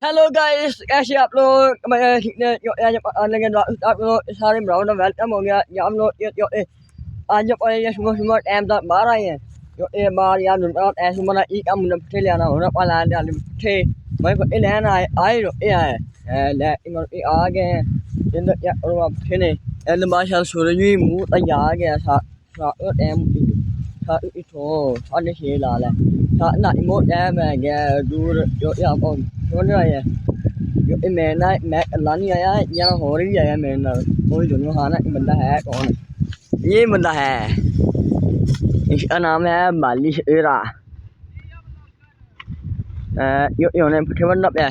Hello guys, कैसे आप लोग मैं ठीक ने जो आज लेकिन आप लोग सारे ब्राउन वेलकम हो गया या हम लोग ये जो आज पर ये सुबह सुबह टाइम तक बाहर आए हैं जो ये बाहर यार रात ऐसे मना ई काम न थे लेना होना पाला यार थे मैं को ये लेना आए जो ये है ले इन आ गए हैं इन या और आप थे ने एल माशा सूरज भी मुंह तक आ गया सा सा टाइम सा इतो साढ़े 6 ला ले सा ना इमो टाइम है गया दूर जो या कौन कौन रहा है जो मैं अल्लाह नहीं आया यहाँ और भी आया मेरे नाल कोई दोनों हाँ ना बंदा है कौन ये बंदा है इसका नाम है मालिश एरा यो ने पुठे बनना पे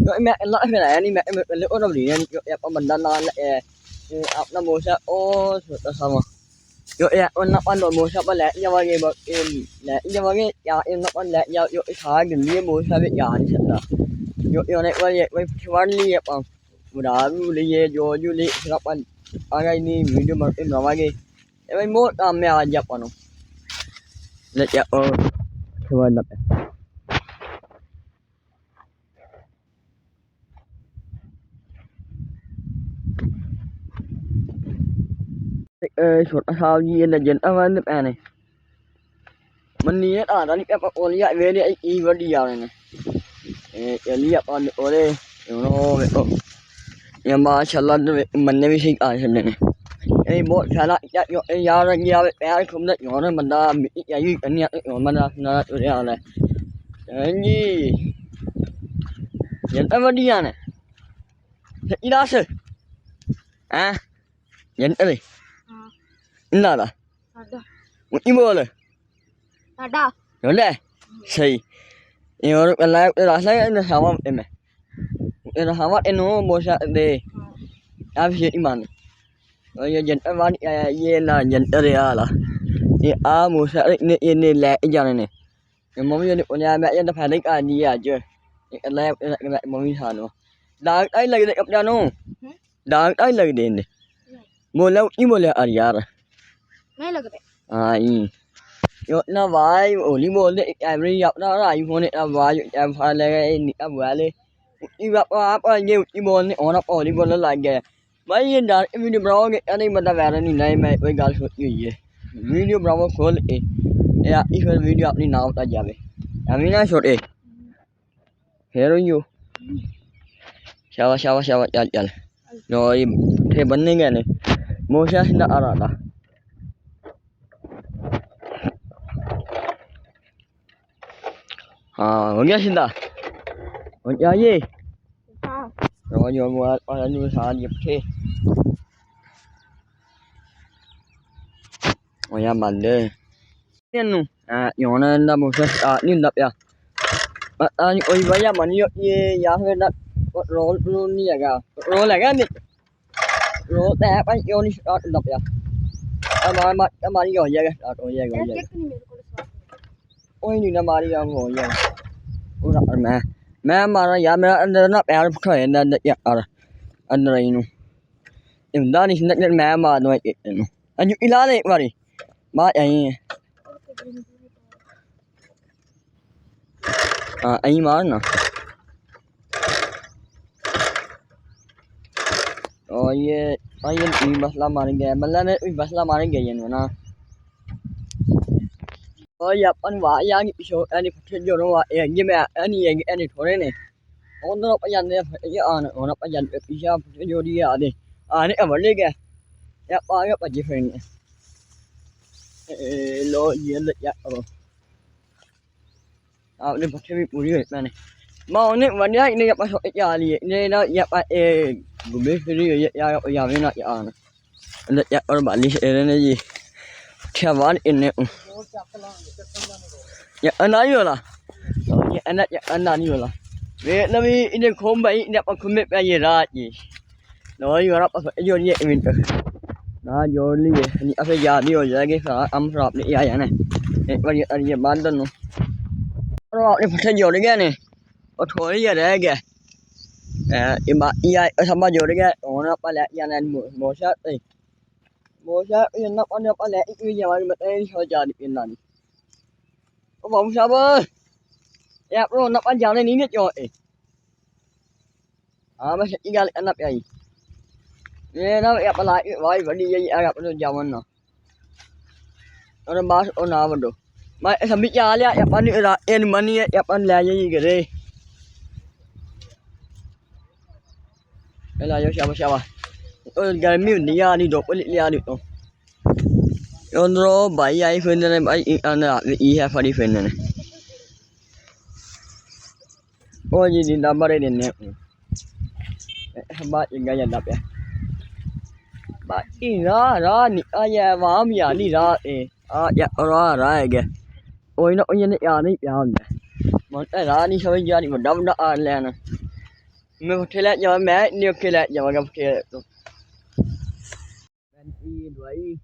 yo मैं अल्लाह फिर आया नहीं मैं पहले और नहीं है yo या बंदा नाल अपना मोसा ओ छोटा सा yo ya on nak pandai mosa pa lek ya bagi lek ya bagi ya em nak pandai ya yo khá gần lia mosa bị ya ni thật là yo này quay chuan lia bang udah lia jo ju li serapan agai ni video mar em rawa ge em mo am ya aja pano lek ya chuan nak sốt sao gì là dân awan được này mình đi ở đó đi em ôn lại về đi ai vừa đi vào này này liệp on ở đây nó ya maşallah mình ne bir şey şimdi bu sana ya ya ya không được nhỏ mình đã bị ya như cái này mình đã nó rồi này gì dân em đi à này đi đó sư à dân ơi là một im rồi rồi đây xây rồi cái này cái đó lấy nó sao em này nó sao em nó mua sao đây áp dụng iman rồi dân em vẫn ye là dân area là ये आ मुसा ये ले जाने ने mummy ने उन्हें मैं ये दफा नहीं आ दिया जो ये ले मम्मी थानो डाक आई लग दे अपना नो डाक आई लग दे ने मोला ई मोला आ यार नहीं लग रहे हां ई यो ना भाई ओली बोल दे एवरी अपना आई फोन ने भाई एम फाइल ले नि अब वाले ई आप ये ई बोल ने और आप ओली बोल लग गया भाई ये डाक वीडियो बनाओगे नहीं मतलब वैरा नहीं मैं कोई गल सोची हुई है वीडियो बनाओ खोल के या इस वीडियो अपनी नाम बता जावे अभी ना छोटे हेरो यू शाबाश शाबाश शाबाश चल चल rồi thế बनने गए ने मोशा हिंदा आ रहा था हाँ हो गया सिंदा हो गया ये rồi rồi mua ở nuôi sao dịp thế rồi nhà mình đi nên nu nhỏ nên là một cái nên đập ya ôi bây giờ mình ye ya hơi đập rồi luôn như vậy rồi là cái gì rồi đẹp anh yêu đi đập ya mà đi rồi vậy rồi vậy ôi như là mà đi rồi vậy ôi मैं मारा यार मेरा अंदर ना पैर फटा है अंदर यार अंदर ही नु इंदा नहीं सिंदा मैं मार दूँ नु अंजू इला दे एक बारी मार यहीं है हाँ यहीं मार ना और ये मसला मारेंगे मतलब ने मसला मारेंगे ये ना और ये अपन वाह यार की पिछो एनी फटे जो नो ये मैं एनी थोड़े ने और तो पहन ने ये आन और पहन पीछा फटे जो दिया आने अब ले गया या पागे पजी फिर लो ये ले या आपने फटे भी पूरी है मैंने मां ने वन्या ने या पास या लिए ने ना या पा घूमे फिर या में ना या आन या और बाली ने जी क्या बात इन्हें ya ana yo la ya ana ni yo la ve na mi ine khom bai ine pa khum pe ye ra ji no yo ra pa yo ni min pe na yo li ni a fe ya ni yo ya ge sa am rap ni ya ya ne ba ye ban dan no ro ni fa yo ni ge ne o tho ni ya de ge ima ya sa ma yo de ge ona pa la ya na mo sa na pa na pa la i ya ma ma te so ja ni pin na ni có bóng sao ơi đẹp luôn nó ăn dạo này ní nhất rồi मैं सच्ची गल करना पिया जी ये ना अपना भाई बड़ी जी आप जावन ना और बस ओ ना वडो मैं सभी चा लिया अपन इन मनी अपन ले जाइए करे ले जाओ शाबाश शाबाश गर्मी होंदी आ नहीं धुप लिया नहीं तो उधरों भाई आई फिर ने भाई ई है फड़ी फिर ने ओ जी दी बड़े दिन ने बात इंगा जाता पे बात रा रा निका या वाम या नहीं रा ए आ या रा है के ओई ना ओई ने या नहीं प्या हुंदा मन रा नहीं समझ जा नहीं बड़ा बड़ा आ लेना मैं उठे ले जा मैं नहीं के ले जाऊंगा उठे तो पेंटी दवाई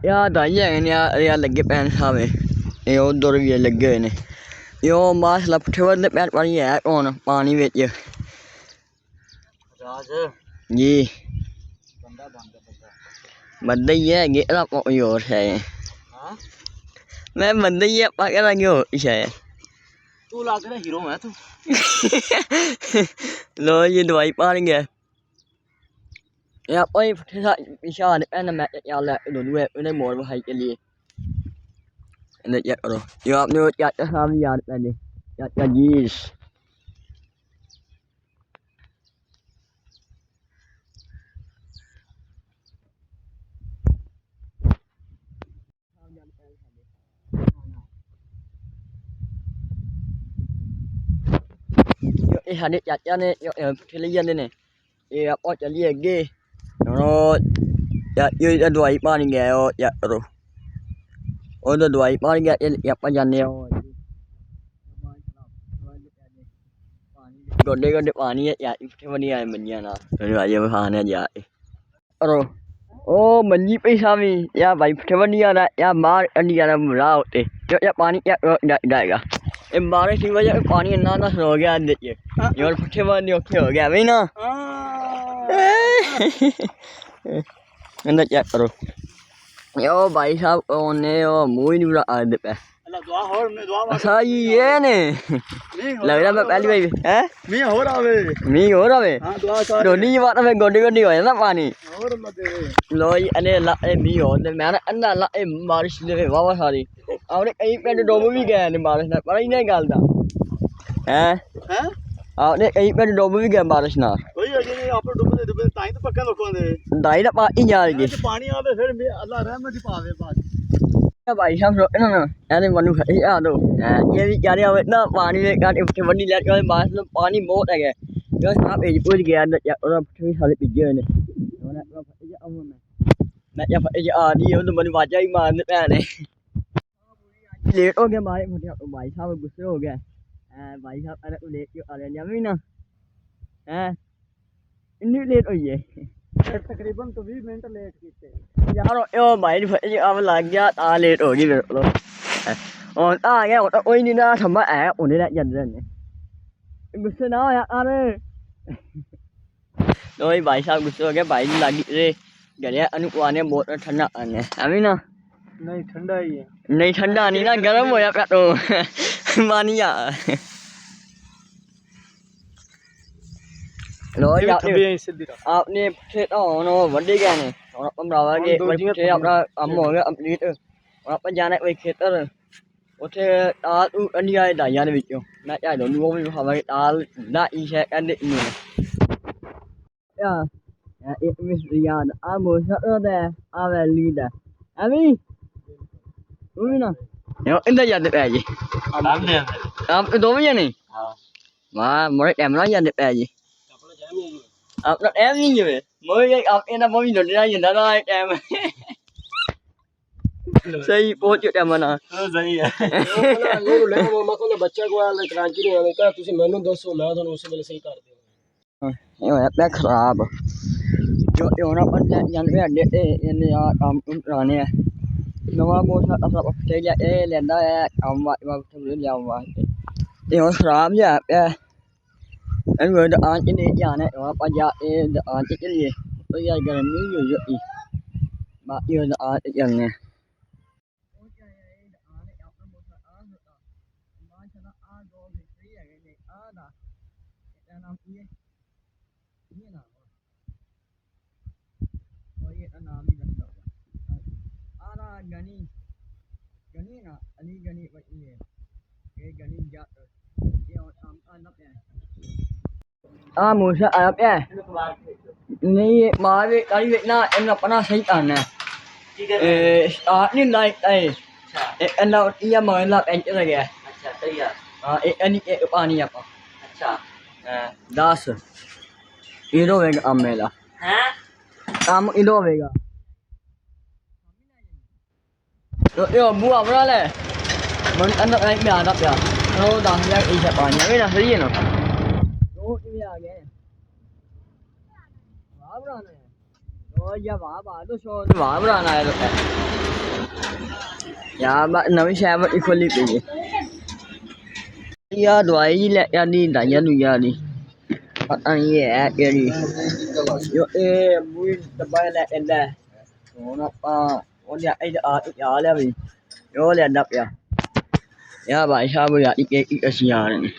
यार दाई है ने यार लगे पैन सावे ए उधर भी लगे हुए ने यो माशाल्लाह पुठे वाले पैर पानी है कौन पानी विच राज जी बंदा ही है गेरा कोई और है हां मैं बंदा ही है पाकेरा क्यों है तू लग रहा हीरो है तू लो ये दवाई पानी गया या ओए पुठे सा इशान पैन मैं या ले दोनों ने मोड़ भाई के लिए ने या करो यो आपने चाचा साहब याद पहले चाचा जीस ये साडे चाचा ने ले जांदे ने ये आपो चलिए अगे और ये दवाई पानी गया या करो उधर दवाई पानी गया ये आप जाने गोडे गोडे पानी है यार इतने बड़ी आए मंजिया ना राजे खाने जा करो ओ मंजी पैसा भी या भाई इतने बड़ी आ रहा या मार अंडिया ना बुरा होते जो या पानी क्या जाएगा ये बारिश की वजह से पानी इतना ना हो गया देखिए यार इतने बड़ी ओके हो गया भाई ना क्या करो यो भाई साहब ने ओ मुंह ही नहीं बुरा आ दे पे अल्लाह दुआ और मैं दुआ अच्छा ये ने लग रहा मैं पहली बार हैं मी हो रहा वे हां दुआ सारी दोनी की बात में गोडी गोडी हो ना पानी और मत लो ये अने ला ए मी हो ते मैं ना अंदा ला ए बारिश दे वावा सारी आपने कई पिंड डुब भी गए ने बारिश ना पर ही नहीं गल दा हैं आपने कई पिंड डुब भी गए बारिश ना कोई अजे आप डुबदे ताई तो पक्का लोकां दे दाई ना पानी जा गए पानी आवे फिर अल्लाह रहमत ही पावे बात भाई साहब ना ऐने मनु आ दो ये भी क्या रे ना पानी में का इतने बड़ी लेट के बारिश में पानी बहुत है जो साहब ए पूछ गया और भी सारे पिजे ने मैं या आ दी तो मन वाजा ही मारने पैने लेट हो गया भाई भाई साहब गुस्से हो गया भाई साहब अरे लेट क्यों आ रहे हैं ना हैं इतनी लेट हुई है तकरीबन तो 20 मिनट लेट कीते यार ओ भाई अब लग गया ता लेट हो गई मेरे को और आ गया तो कोई नहीं ना थम्मा है उन्हें ना जल्दी ने गुस्से ना हो यार तो भाई साहब गुस्से हो गया भाई लगी रे गले अनुकुआ ने बहुत ठंडा आने अभी ना नहीं ठंडा ही है नहीं ठंडा नहीं ना गर्म हो जाता तो मानिया लो आपने खेतों वड्डी गए ने और पंद्रह के अपना काम हो गया कंप्लीट और आप जाना कोई खेतर उसे दाल अंडिया दाइया ने विचों मैं चाहे दोनों को भी खावांगे दाल दाई है कहंदे इन्ने या एक मिस याद आ मोसा दे आ वैली दा अभी तू ना यो इंदा जाते पे जी आप दो बजे नहीं हां वाह मोरे कैमरा जाते पे जी अपना em नहीं है mới आप ina mới được ra nhìn đó em सही पहुंच गया मना सही है ले ले मको ने बच्चा को ले कराची ने आवे का तुसी मेनू दसो मैं थानू उस वेले सही कर दूंगा ये होया खराब जो होना बंदा जानवे अड्डे ते इन्ने आ काम कराने है नवा मोटा असा ऑस्ट्रेलिया ए लेंदा है काम वा ले आवा ये खराब जा पे anh vừa được ăn cái này giờ này và bây giờ được ăn cái gì bây giờ gần như nhiều gì mà yêu được ăn cái gì nè chana a do be free ya ne a da ya nam ye na o ye na mi da a na gani na ali gani ba ye ke gani ja ye am nap ya a mu sa a nap ya ni ma ve kali Việt Nam em nap na sai tan nè ni này đây anh đâu ia mời là anh cái gì अच्छा तैयार anh cái पानी apa अच्छा 10 euro vega amela हाँ am euro vega yo mua bữa này mình ăn được anh bia đập ya nó đang ra ý sẽ bán cái là gì nó nó cái gì vậy vả bữa này rồi giờ vả bà tôi cho vả bữa này rồi ya bạn nói xe vẫn equally đi ya đuổi gì lẹ ya đi đại ya đi ya đi anh ya ya đi yo mui tebai lẹ en dah nó pa on ya ai ya le bi yo le đập ya ya bà sao bây giờ đi cái gì này